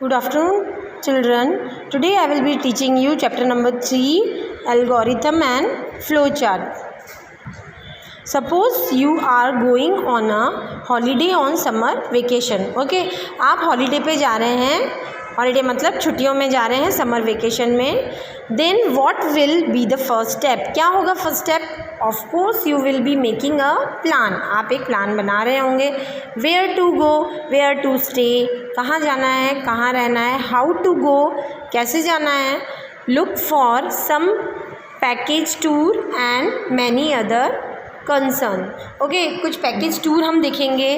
Good afternoon, children. Today I will be teaching you chapter number 3, algorithm and flowchart. Suppose you are going on a holiday on summer vacation. Okay, आप holiday पे जा रहे हैं. Holiday मतलब छुट्टियों में जा रहे हैं, समर वेकेशन में. Then what will be the first step? क्या होगा first step? Of course you will be making a plan. आप एक प्लान बना रहे होंगे. Where to go, where to stay, कहाँ जाना है, कहाँ रहना है. हाउ टू गो, कैसे जाना है. Look for some package tour and many other concern. Okay, कुछ पैकेज टूर हम देखेंगे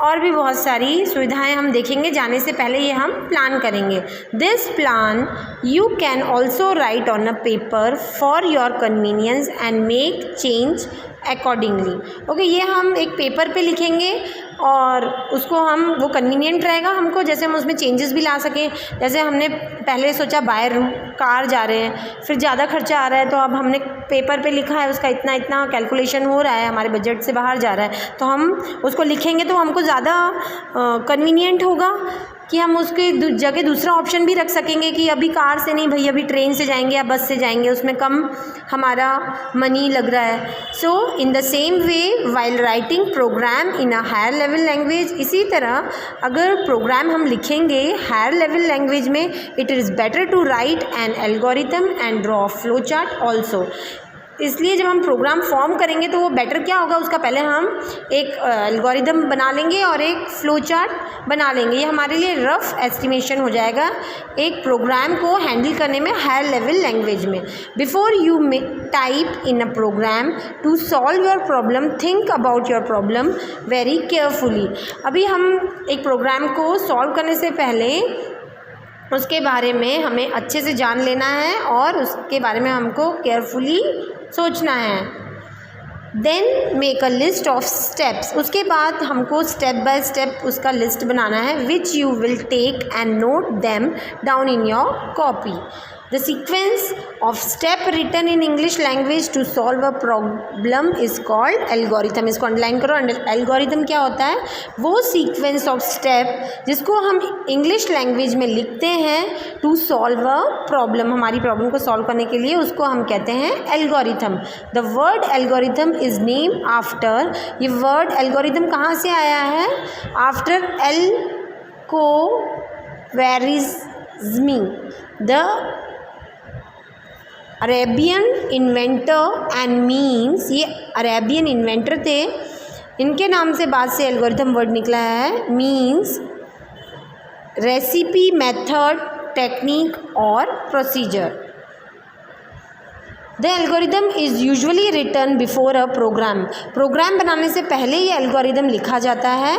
और भी बहुत सारी सुविधाएं हम देखेंगे. जाने से पहले ये हम प्लान करेंगे. This plan you can also right on a paper for your convenience and make change accordingly. Okay, ये हम एक पेपर पे लिखेंगे और उसको हम वो कन्वीनियंट रहेगा हमको, जैसे हम उसमें चेंजेस भी ला सकें. जैसे हमने पहले सोचा बाय कार जा रहे हैं, फिर ज़्यादा खर्चा आ रहा है, तो अब हमने पेपर पे लिखा है उसका इतना इतना कैलकुलेशन हो रहा है, हमारे बजट से बाहर जा रहा है, तो हम उसको लिखेंगे तो हमको ज़्यादा कन्वीनियंट होगा कि हम उसके जगह दूसरा ऑप्शन भी रख सकेंगे कि अभी कार से नहीं भई, अभी ट्रेन से जाएंगे या बस से जाएंगे, उसमें कम हमारा मनी लग रहा है. So in the same way while writing program in a higher level language, इसी तरह अगर प्रोग्राम हम लिखेंगे हायर लेवल लैंग्वेज में, it is better to write an algorithm and draw flow chart also. इसलिए जब हम प्रोग्राम फॉर्म करेंगे तो वो बेटर क्या होगा, उसका पहले हम एक एल्गोरिदम बना लेंगे और एक फ्लो चार्ट बना लेंगे. ये हमारे लिए रफ एस्टिमेशन हो जाएगा एक प्रोग्राम को हैंडल करने में हायर लेवल लैंग्वेज में. Before you type in a program to solve your problem, think about your problem very carefully. अभी हम एक प्रोग्राम को सॉल्व करने से पहले उसके बारे में हमें अच्छे से जान लेना है और उसके बारे में हमको केयरफुली सोचना है. Then make a list of steps. उसके बाद हमको स्टेप बाय स्टेप उसका लिस्ट बनाना है, which you will take and note them down in your copy. The sequence of step written in English language to solve a problem is called algorithm. इसको underline करो. Algorithm क्या होता है? वो sequence of step जिसको हम English language में लिखते हैं टू सॉल्व अ प्रॉब्लम, हमारी प्रॉब्लम को सॉल्व करने के लिए, उसको हम कहते हैं algorithm. The word algorithm is name after, ये वर्ड एल्गोरिथम कहाँ से आया है? After Al Khwarizmi, the Arabian inventor and means, ये अरेबियन इन्वेंटर थे, इनके नाम से बाद से एल्गोरिथम वर्ड निकला है. मीन्स रेसिपी, मेथड, टेक्निक और procedure. The algorithm is usually written before a program. Program बनाने से पहले ये एल्गोरिदम लिखा जाता है.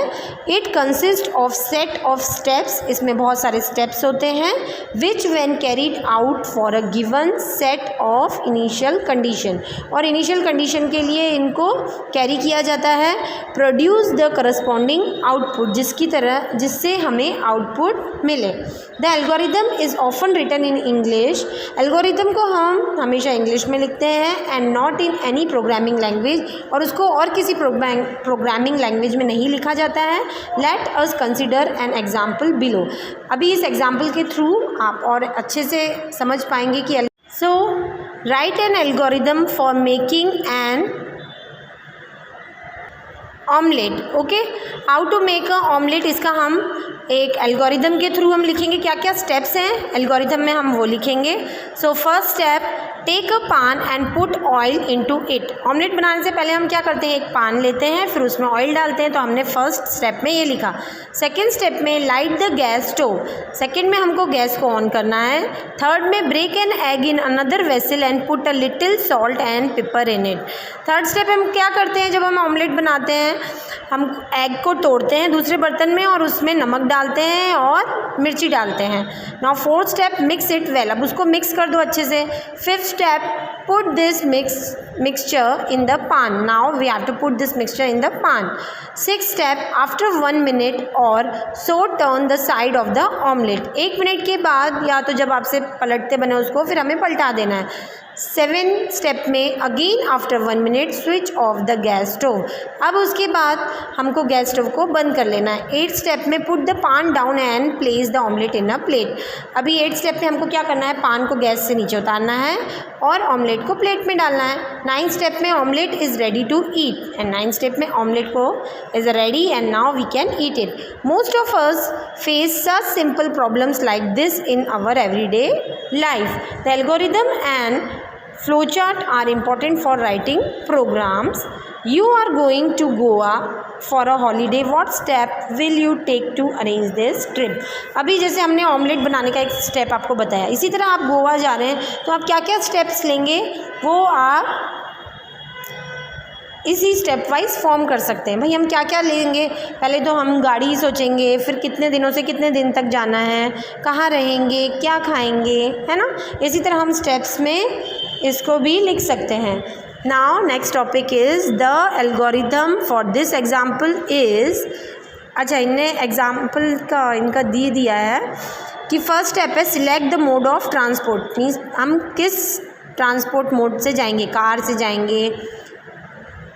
It consist of set of steps, इसमें बहुत सारे स्टेप्स होते हैं, which when carried out for a given set of initial condition, और इनिशियल कंडीशन के लिए इनको कैरी किया जाता है. प्रोड्यूस द करस्पॉन्डिंग आउटपुट, जिससे हमें आउटपुट मिले. The algorithm is often written in English. Algorithm को हम हमेशा इंग्लिश में लिखते हैं and not in any programming language, और उसको और किसी प्रोग्रामिंग लैंग्वेज में नहीं लिखा जाता है. Let us consider an example below. अभी इस एग्जाम्पल के थ्रू आप और अच्छे से समझ पाएंगे कि so write an algorithm for making an omelette. Okay, how to make a omelette, इसका हम एक एल्गोरिदम के थ्रू हम लिखेंगे. क्या क्या स्टेप्स हैं एल्गोरिदम में, हम वो लिखेंगे. So first step, take a pan and put oil into it. Omelette बनाने से पहले हम क्या करते हैं, एक पान लेते हैं, फिर उसमें ऑयल डालते हैं, तो हमने फर्स्ट स्टेप में ये लिखा. सेकेंड स्टेप में light the gas stove. Second में हमको गैस को ऑन करना है. थर्ड में break an egg in another vessel and put a little salt and pepper in it. Third step हम क्या करते हैं, जब हम ऑमलेट बनाते हैं हम एग को तोड़ते हैं दूसरे बर्तन में और उसमें नमक डालते हैं और मिर्ची डालते हैं. Now fourth step, mix it well. अब उसको मिक्स कर दो अच्छे से. Fifth step, put this mixture in the pan. Now we have to put this mixture in the pan. Sixth step, after 1 minute or so turn the side of the omelette. 1 minute के बाद या तो जब आपसे पलटते बने उसको, फिर हमें पलटा देना है. 7 स्टेप में again after 1 minute switch off the gas stove. अब उसके बाद हमको गैस स्टोव को बंद कर लेना है। 8 स्टेप में पुट द पान down and place the omelette in a plate. अभी 8 स्टेप में हमको क्या करना है, पान को गैस से नीचे उतारना है और ऑमलेट को प्लेट में डालना है। 9 स्टेप में omelette is ready to eat and 9 step में ऑमलेट को is ready and now we can eat it. Most of us face such simple problems like this in our everyday life. The algorithm and flowchart are important for writing programs. You are going to Goa for a holiday. What step will you take to arrange this trip? अभी जैसे हमने omelette बनाने का एक step आपको बताया, इसी तरह आप गोवा जा रहे हैं तो आप क्या क्या स्टेप्स लेंगे वो आप इसी स्टेप वाइज फॉर्म कर सकते हैं। भाई हम क्या क्या लेंगे, पहले तो हम गाड़ी सोचेंगे, फिर कितने दिनों से कितने दिन तक जाना है, कहाँ रहेंगे, क्या खाएंगे, है ना। इसी तरह हम स्टेप्स में इसको भी लिख सकते हैं। Now next topic is the algorithm for this example is, अच्छा इनने एग्जाम्पल का इनका दिया है कि फर्स्ट स्टेप है select the mode of transport. Means हम किस ट्रांसपोर्ट मोड से जाएंगे, कार से जाएंगे,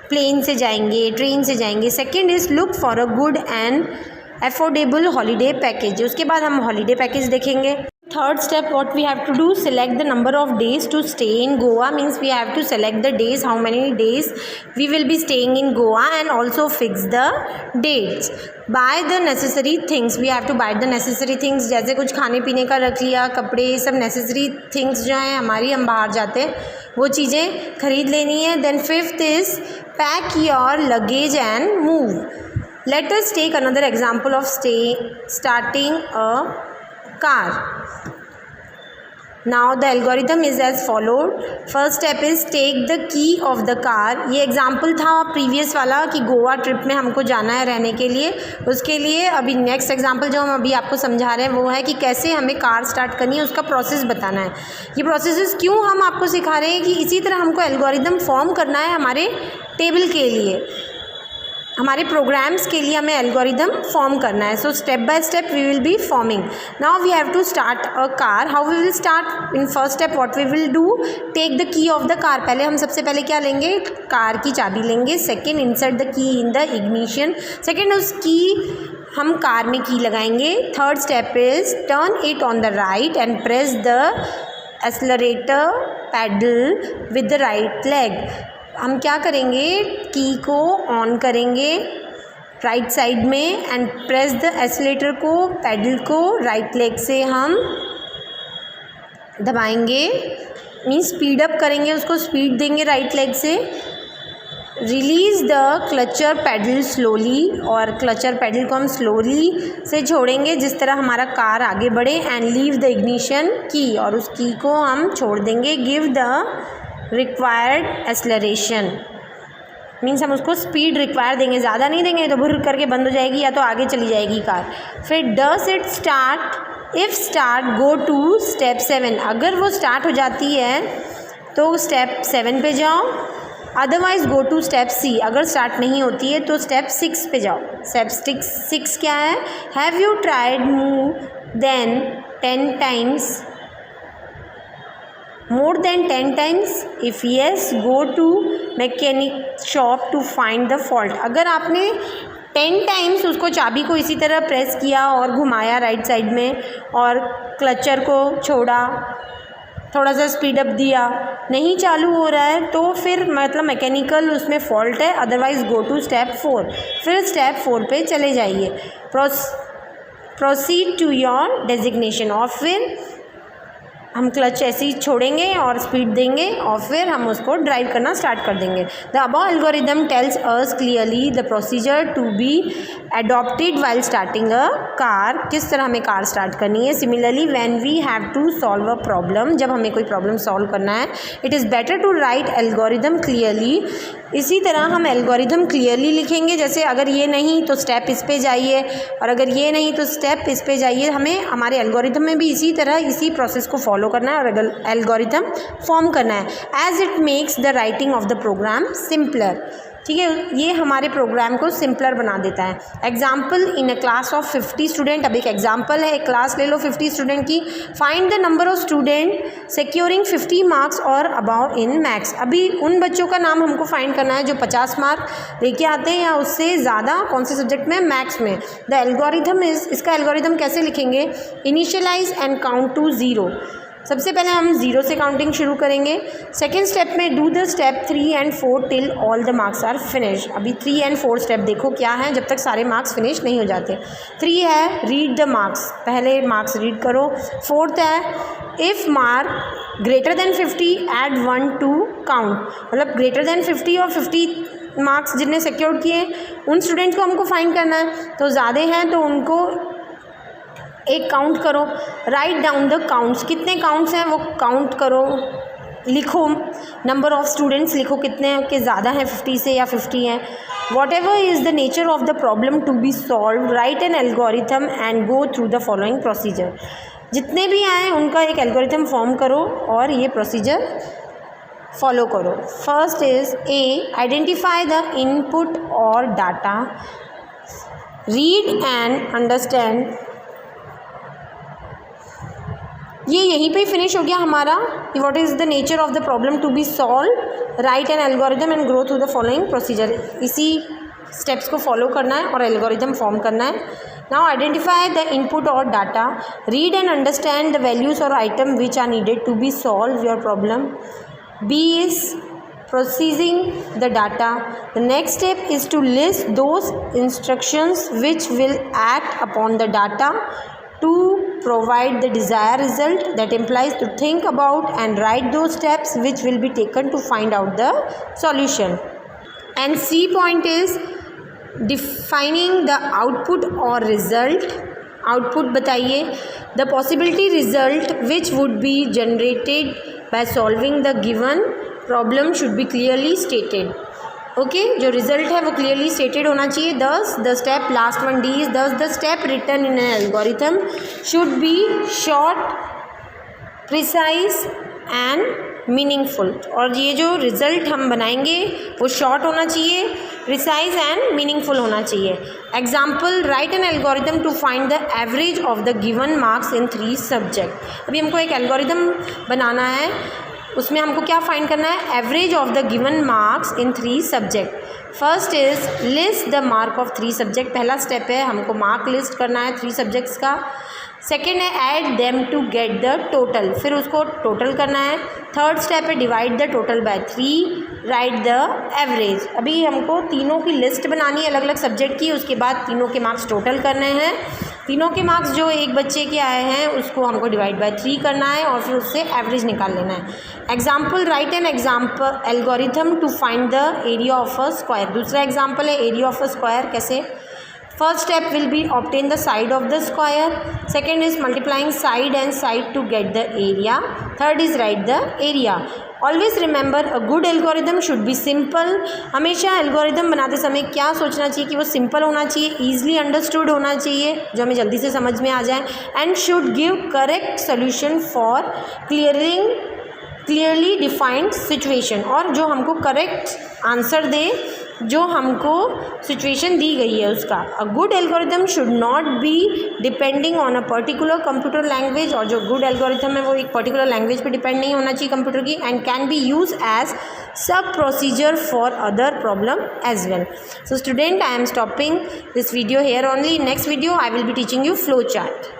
प्लेन से जाएंगे, ट्रेन से जाएंगे। Second is look for a good and affordable holiday package. उसके बाद हम हॉलीडे पैकेज देखेंगे। Third step what we have to do, select the number of days to stay in Goa. Means we have to select the days, how many days we will be staying in Goa and also fix the dates. Buy the necessary things, we have to buy the necessary things, जैसे कुछ खाने पीने का रख लिया, कपड़े, ये सब नेसेसरी थिंग्स जो हैं हमारी, हम बाहर जाते हैं वो चीज़ें खरीद लेनी है। Then fifth is pack your luggage and move. Let us take another example of starting a car. Now the algorithm is as followed. First step is take the key of the car. ये example था previous वाला कि Goa trip में हमको जाना है रहने के लिए, उसके लिए अभी नेक्स्ट एग्जाम्पल जो हम अभी आपको समझा रहे हैं वो है कि कैसे हमें कार स्टार्ट करनी है, उसका प्रोसेस बताना है। ये प्रोसेस क्यों हम आपको सिखा रहे हैं कि इसी तरह हमको एल्गोरिदम फॉर्म करना है हमारे टेबल के लिए, हमारे प्रोग्राम्स के लिए हमें एल्गोरिदम फॉर्म करना है। So step by step we will be forming. Now we have to start a car. How we will start, in first step what we will do, take the key of the car. पहले हम सबसे पहले क्या लेंगे, car की चाबी लेंगे। Second, insert the key in the ignition. Second, उस की हम कार में की लगाएंगे। Third step is turn it on the right and press the accelerator pedal with the right leg. हम क्या करेंगे, की को ऑन करेंगे राइट साइड में एंड प्रेस द एक्सेलेरेटर को, पैडल को राइट लेग से हम दबाएंगे, मीन्स स्पीड अप करेंगे, उसको स्पीड देंगे राइट लेग से। Release the clutcher pedal slowly, और क्लचर पैडल को हम स्लोली से छोड़ेंगे जिस तरह हमारा कार आगे बढ़े। एंड लीव द इग्निशन की, और उस की को हम छोड़ देंगे। Give the required acceleration, means हम उसको स्पीड रिक्वायर देंगे, ज़्यादा नहीं देंगे तो भुर करके बंद हो जाएगी या तो आगे चली जाएगी कार। फिर does it start, if start go to step 7। अगर वो स्टार्ट हो जाती है तो स्टेप 7 पे जाओ, अदरवाइज गो टू स्टेप सी। अगर स्टार्ट नहीं होती है तो स्टेप 6 पे जाओ। स्टेप 6 क्या है, have you tried more than 10 times, more than 10 times? if yes, go to mechanic shop to find the fault। अगर आपने 10 टाइम्स उसको चाबी को इसी तरह प्रेस किया और घुमाया राइट साइड में और क्लचर को छोड़ा, थोड़ा सा स्पीड अप दिया, नहीं चालू हो रहा है तो फिर मतलब मैकेनिकल उसमें फॉल्ट है, अदरवाइज गो टू स्टेप 4। फिर स्टेप 4 पे चले जाइए, प्रोसीड टू योर डेजिग्नेशन। और फिर हम क्लच ऐसे ही छोड़ेंगे और स्पीड देंगे और फिर हम उसको ड्राइव करना स्टार्ट कर देंगे। The above algorithm tells us clearly the procedure to be adopted while starting a car. किस तरह हमें कार स्टार्ट करनी है। Similarly when we have to solve a problem, जब हमें कोई प्रॉब्लम सॉल्व करना है, it is better to write algorithm clearly. इसी तरह हम एल्गोरिदम क्लियरली लिखेंगे, जैसे अगर ये नहीं तो स्टेप इस पे जाइए और अगर ये नहीं तो स्टेप इस पे जाइए। हमें हमारे एल्गोरिदम में भी इसी तरह इसी प्रोसेस को फॉलो करना है और एल्गोरिदम फॉर्म करना है, as it makes the writing of the program simpler. ठीक है, ये हमारे प्रोग्राम को सिंपलर बना देता है। Example, in a class of 50 student, अब एक एग्जाम्पल है, एक क्लास ले लो 50 स्टूडेंट की। Find the number of student securing 50 marks or above in maths. अभी उन बच्चों का नाम हमको फाइंड करना है जो 50 मार्क लेके आते हैं या उससे ज़्यादा, कौन से सब्जेक्ट में, मैथ्स में। द एल्गोरिथम इज, इसका एल्गोरिथम कैसे लिखेंगे, इनिशियलाइज एंड काउंट टू 0। सबसे पहले हम 0 से काउंटिंग शुरू करेंगे। सेकेंड स्टेप में do the step 3 and 4 till all the marks are finish. अभी 3 and 4 स्टेप देखो क्या है जब तक सारे मार्क्स फिनिश नहीं हो जाते। 3 है रीड द मार्क्स, पहले मार्क्स रीड करो। 4th है if mark greater than 50 add 1 to count, मतलब ग्रेटर देन 50 और 50 मार्क्स जिनने सिक्योर किए उन स्टूडेंट्स को हमको फाइंड करना है, तो ज़्यादा हैं तो उनको एक काउंट करो। राइट डाउन द काउंट्स, कितने काउंट्स हैं वो काउंट करो, लिखो। नंबर ऑफ़ स्टूडेंट्स लिखो कितने हैं, कि ज़्यादा हैं 50 से या 50 हैं। Whatever is the nature of the problem to be solve, write an algorithm and go through the following procedure. जितने भी आए उनका एक एल्गोरिथम फॉर्म करो और ये प्रोसीजर फॉलो करो। First is A, identify the input और डाटा, रीड एंड अंडरस्टैंड। ये यहीं पे फिनिश हो गया हमारा। What is the nature of the problem to be solve, write an algorithm and grow through the following procedure. इसी steps को follow करना है और एल्गोरिथम फॉर्म करना है। नाउ आइडेंटिफाई द इनपुट और data, read and understand the values और item which are needed to be solve your problem. B is processing the data. The next step is to list those instructions which will act upon the data to provide the desired result. That implies to think about and write those steps which will be taken to find out the solution. And C point is defining the output or result. Output बताइए, the possibility result which would be generated by solving the given problem should be clearly stated. Okay, जो result है वो clearly stated होना चाहिए। Thus the step, last one D is thus the step written in an algorithm should be short, precise and meaningful. और ये जो result हम बनाएंगे वो शॉर्ट होना चाहिए, प्रिसाइज एंड मीनिंगफुल होना चाहिए। Example, write an algorithm to find the average of the given marks in 3 subject. अभी हमको एक एल्गोरिथम बनाना है, उसमें हमको क्या फाइंड करना है, average of the given marks in 3 subject. First is list the mark of 3 subject, पहला स्टेप है हमको मार्क लिस्ट करना है 3 सब्जेक्ट्स का। सेकेंड है add them to get the total, फिर उसको टोटल करना है। थर्ड स्टेप है divide the total by 3, write the average. अभी हमको तीनों की लिस्ट बनानी है अलग अलग सब्जेक्ट की, उसके बाद तीनों के मार्क्स टोटल करने हैं। तीनों के मार्क्स जो एक बच्चे के आए हैं उसको हमको डिवाइड बाय 3 करना है और फिर उससे एवरेज निकाल लेना है। Example, write an example algorithm to find the area of a square. दूसरा एग्जाम्पल है एरिया ऑफ अ स्क्वायर, कैसे। First step will be obtain the side of the square. Second is multiplying side and side to get the area. Third is write the area. Always remember a good algorithm should be simple. हमेशा algorithm बनाते समय क्या सोचना चाहिए कि वो simple होना चाहिए, ईजिली अंडरस्टूड होना चाहिए, जो हमें जल्दी से समझ में आ जाए, and should give correct solution for clearly defined situation, और जो हमको करेक्ट आंसर दे जो हमको सिचुएशन दी गई है उसका। अ good algorithm should not be depending on a particular computer language, और जो गुड एल्गोरिथम है वो एक पर्टिकुलर लैंग्वेज पे डिपेंड नहीं होना चाहिए कंप्यूटर की, and can be use as sub procedure for other problem as well. So student, I am stopping this video here only. Next video I will be teaching you flow chart.